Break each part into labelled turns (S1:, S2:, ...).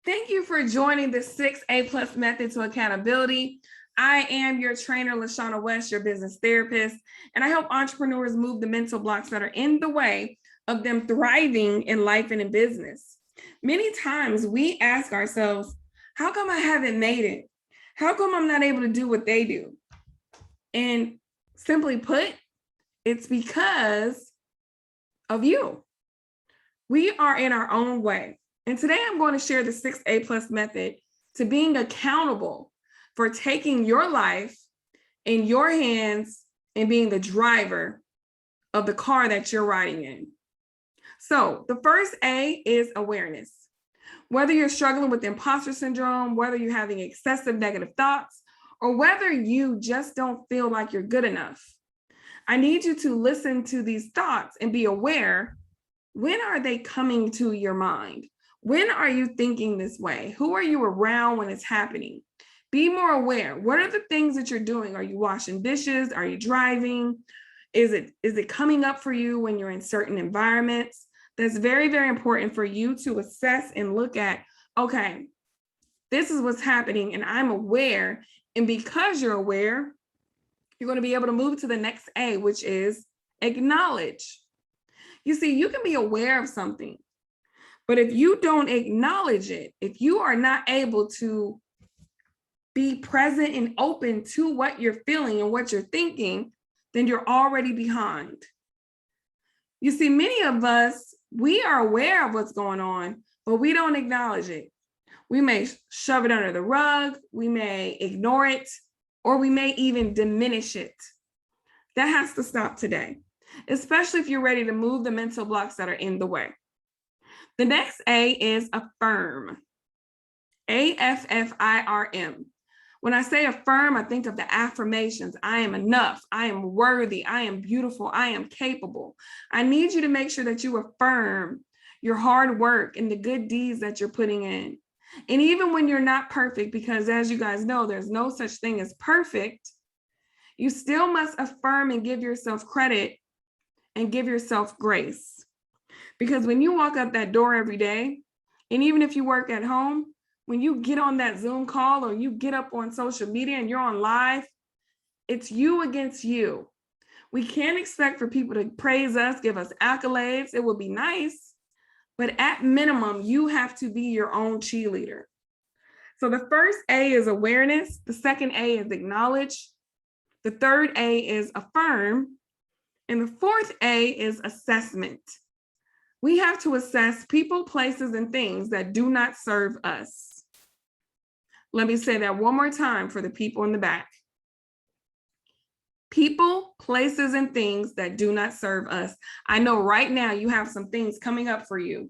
S1: Thank you for joining the 6A+ Method to Accountability. I am your trainer, LaShana West, your business therapist, and I help entrepreneurs move the mental blocks that are in the way of them thriving in life and in business. Many times we ask ourselves, how come I haven't made it? How come I'm not able to do what they do? And simply put, it's because of you. We are in our own way. And today I'm going to share the 6A+ method to being accountable for taking your life in your hands and being the driver of the car that you're riding in. So the first A is awareness. Whether you're struggling with imposter syndrome, whether you're having excessive negative thoughts, or whether you just don't feel like you're good enough, I need you to listen to these thoughts and be aware. When are they coming to your mind? When are you thinking this way? Who are you around when it's happening? Be more aware. What are the things that you're doing? Are you washing dishes? Are you driving? Is it coming up for you when you're in certain environments? That's very, very important for you to assess and look at, okay, this is what's happening and I'm aware. And because you're aware, you're going to be able to move to the next A, which is acknowledge. You see, you can be aware of something, but if you don't acknowledge it, if you are not able to be present and open to what you're feeling and what you're thinking, then you're already behind. You see, many of us, we are aware of what's going on, but we don't acknowledge it. We may shove it under the rug, we may ignore it, or we may even diminish it. That has to stop today, especially if you're ready to move the mental blocks that are in the way. The next A is affirm. AFFIRM. When I say affirm, I think of the affirmations. I am enough. I am worthy. I am beautiful. I am capable. I need you to make sure that you affirm your hard work and the good deeds that you're putting in. And even when you're not perfect, because as you guys know, there's no such thing as perfect, you still must affirm and give yourself credit and give yourself grace. Because when you walk out that door every day, and even if you work at home, when you get on that Zoom call or you get up on social media and you're on live, it's you against you. We can't expect for people to praise us, give us accolades. It would be nice, but at minimum, you have to be your own cheerleader. So the first A is awareness. The second A is acknowledge. The third A is affirm. And the fourth A is assessment. We have to assess people, places, and things that do not serve us. Let me say that one more time for the people in the back. People, places, and things that do not serve us. I know right now you have some things coming up for you.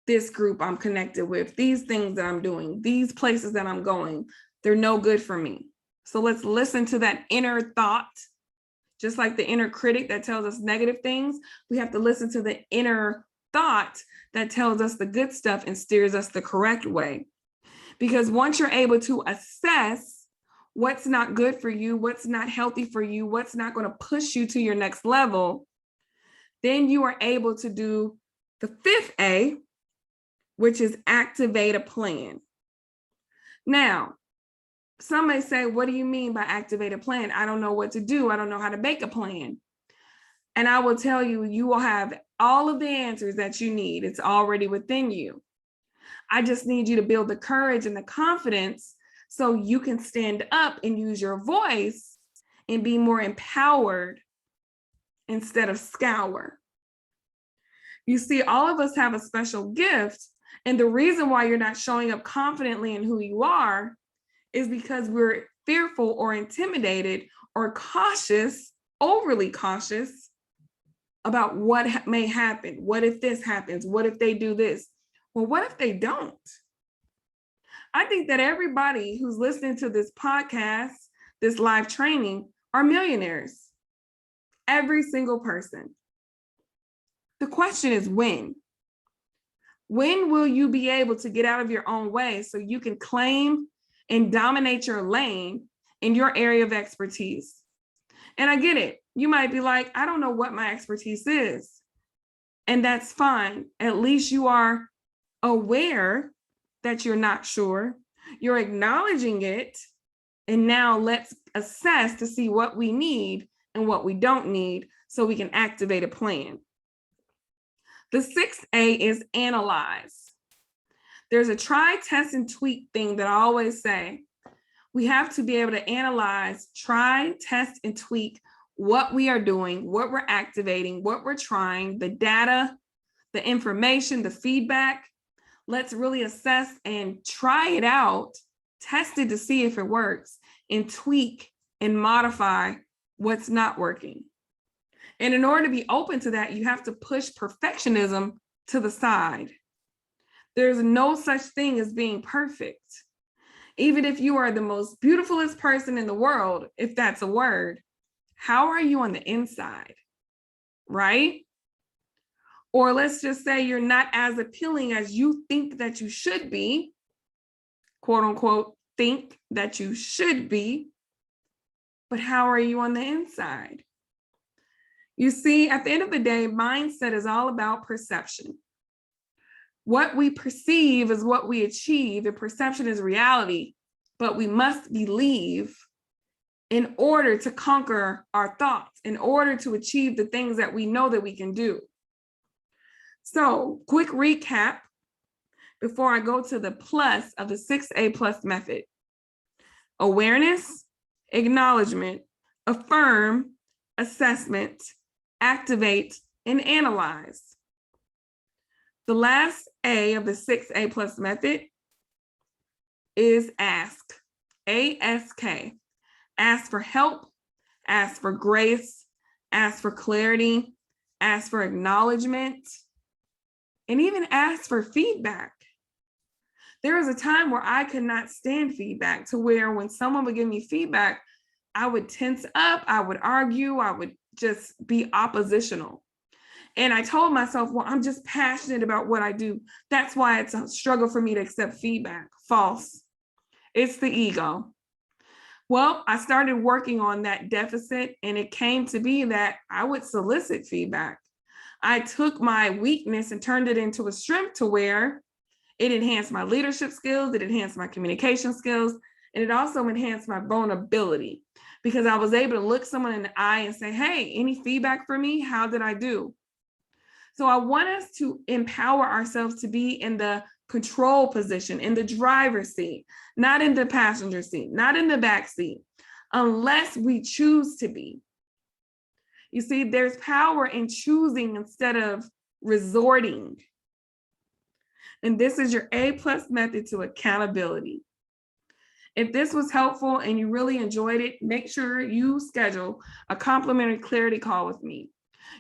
S1: This group I'm connected with, these things that I'm doing, these places that I'm going, they're no good for me. So let's listen to that inner thought. Just like the inner critic that tells us negative things, we have to listen to the inner thought that tells us the good stuff and steers us the correct way. Because once you're able to assess what's not good for you, what's not healthy for you, what's not going to push you to your next level, then you are able to do the fifth A, which is activate a plan. Now, some may say, what do you mean by activate a plan? I don't know what to do. I don't know how to make a plan. And I will tell you, you will have all of the answers that you need. It's already within you. I just need you to build the courage and the confidence so you can stand up and use your voice and be more empowered instead of scour. You see, all of us have a special gift. And the reason why you're not showing up confidently in who you are is because we're fearful or intimidated or cautious, overly cautious about what may happen. What if this happens? What if they do this? Well, what if they don't? I think that everybody who's listening to this podcast, this live training, are millionaires. Every single person. The question is when? When will you be able to get out of your own way so you can claim and dominate your lane in your area of expertise? And I get it. You might be like, I don't know what my expertise is. And that's fine. At least you are aware that you're not sure. You're acknowledging it. And now let's assess to see what we need and what we don't need so we can activate a plan. The 6A is analyze. There's a try, test, and tweak thing that I always say. We have to be able to analyze, try, test, and tweak what we are doing, what we're activating, what we're trying, the data, the information, the feedback. Let's really assess and try it out, test it to see if it works, and tweak and modify what's not working. And in order to be open to that, you have to push perfectionism to the side. There's no such thing as being perfect. Even if you are the most beautifulest person in the world, if that's a word, how are you on the inside, right? Or let's just say you're not as appealing as you think that you should be, quote unquote, think that you should be, but how are you on the inside? You see, at the end of the day, mindset is all about perception. What we perceive is what we achieve, and perception is reality, but we must believe in order to conquer our thoughts, in order to achieve the things that we know that we can do. So, quick recap before I go to the plus of the 6A plus method. Awareness, acknowledgement, affirm, assessment, activate, and analyze. The last A of the 6A plus method is ask, A-S-K. Ask for help, ask for grace, ask for clarity, ask for acknowledgement, and even ask for feedback. There was a time where I could not stand feedback, to where when someone would give me feedback, I would tense up, I would argue, I would just be oppositional. And I told myself, well, I'm just passionate about what I do. That's why it's a struggle for me to accept feedback. False. It's the ego. Well, I started working on that deficit, and it came to be that I would solicit feedback. I took my weakness and turned it into a strength, to where it enhanced my leadership skills, it enhanced my communication skills, and it also enhanced my vulnerability, because I was able to look someone in the eye and say, hey, any feedback for me? How did I do? So I want us to empower ourselves to be in the control position, in the driver's seat, not in the passenger seat, not in the back seat, unless we choose to be. You see, there's power in choosing instead of resorting. And this is your A plus method to accountability. If this was helpful and you really enjoyed it, make sure you schedule a complimentary clarity call with me.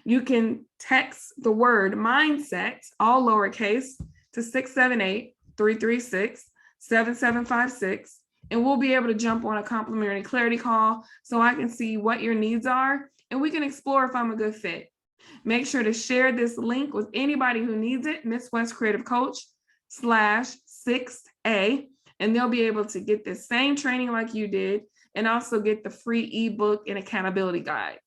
S1: You can text the word mindset, all lowercase, to 678-336-7756, and we'll be able to jump on a complimentary clarity call so I can see what your needs are, and we can explore if I'm a good fit. Make sure to share this link with anybody who needs it, Miss West Creative Coach /6A, and they'll be able to get the same training like you did, and also get the free ebook and accountability guide.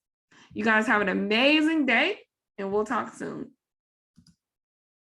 S1: You guys have an amazing day, and we'll talk soon.